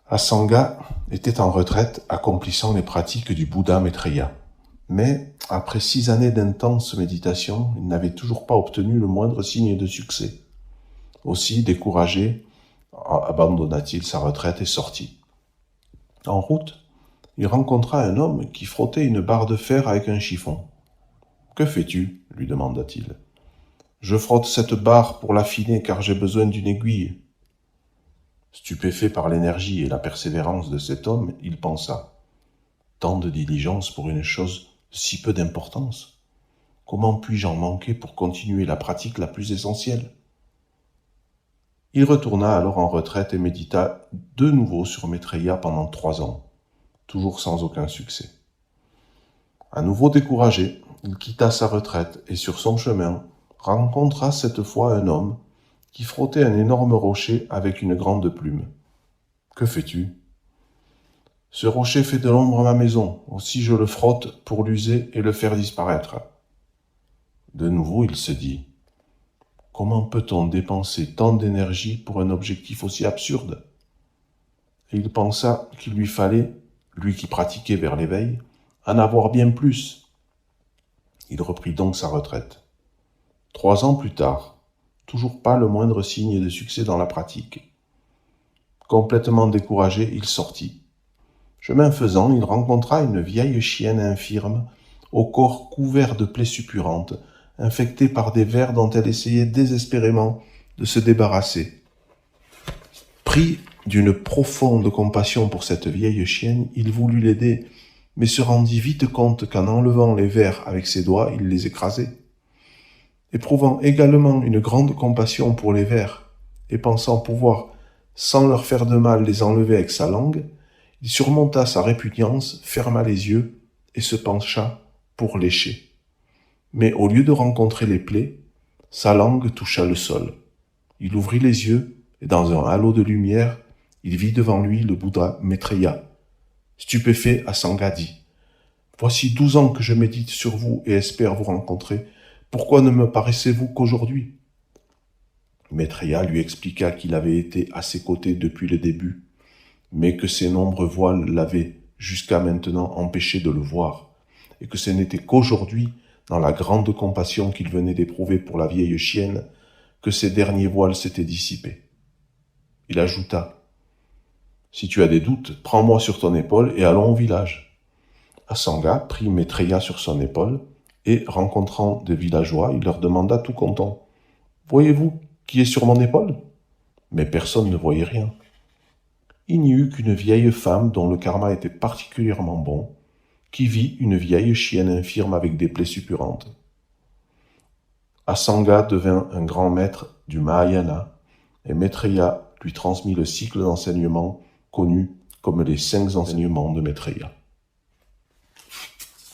Asanga était en retraite accomplissant les pratiques du Bouddha Maitreya. Mais, après 6 années d'intense méditation, il n'avait toujours pas obtenu le moindre signe de succès. Aussi, découragé, abandonna-t-il sa retraite et sortit. En route, il rencontra un homme qui frottait une barre de fer avec un chiffon. « Que fais-tu » lui demanda-t-il. « Je frotte cette barre pour l'affiner car j'ai besoin d'une aiguille. » Stupéfait par l'énergie et la persévérance de cet homme, il pensa « Tant de diligence pour une chose de si peu d'importance. Comment puis-je en manquer pour continuer la pratique la plus essentielle ?» Il retourna alors en retraite et médita de nouveau sur Maitreya pendant 3 ans, toujours sans aucun succès. À nouveau découragé, il quitta sa retraite et sur son chemin rencontra cette fois un homme qui frottait un énorme rocher avec une grande plume. « Que fais-tu » ? « Ce rocher fait de l'ombre à ma maison, aussi je le frotte pour l'user et le faire disparaître. » De nouveau il se dit « Comment peut-on dépenser tant d'énergie pour un objectif aussi absurde ?» Et il pensa qu'il lui fallait, lui qui pratiquait vers l'éveil, en avoir bien plus. Il reprit donc sa retraite. 3 ans plus tard, toujours pas le moindre signe de succès dans la pratique. Complètement découragé, il sortit. Chemin faisant, il rencontra une vieille chienne infirme, au corps couvert de plaies suppurantes, infectée par des vers dont elle essayait désespérément de se débarrasser. Pris d'une profonde compassion pour cette vieille chienne, il voulut l'aider, mais se rendit vite compte qu'en enlevant les vers avec ses doigts, il les écrasait. Éprouvant également une grande compassion pour les vers, et pensant pouvoir, sans leur faire de mal, les enlever avec sa langue, il surmonta sa répugnance, ferma les yeux et se pencha pour lécher. Mais au lieu de rencontrer les plaies, sa langue toucha le sol. Il ouvrit les yeux et dans un halo de lumière, il vit devant lui le Bouddha Maitreya. Stupéfait, Asanga dit « Voici 12 ans que je médite sur vous et espère vous rencontrer. Pourquoi ne me paraissez-vous qu'aujourd'hui » Maitreya lui expliqua qu'il avait été à ses côtés depuis le début, mais que ses nombreux voiles l'avaient jusqu'à maintenant empêché de le voir, et que ce n'était qu'aujourd'hui, dans la grande compassion qu'il venait d'éprouver pour la vieille chienne, que ces derniers voiles s'étaient dissipés. Il ajouta « Si tu as des doutes, prends-moi sur ton épaule et allons au village. » Asanga prit Maitreya sur son épaule et, rencontrant des villageois, il leur demanda tout content « Voyez-vous qui est sur mon épaule ?» Mais personne ne voyait rien. Il n'y eut qu'une vieille femme dont le karma était particulièrement bon, qui vit une vieille chienne infirme avec des plaies suppurantes. Asanga devint un grand maître du Mahayana et Maitreya lui transmit le cycle d'enseignement connu comme les 5 enseignements de Maitreya.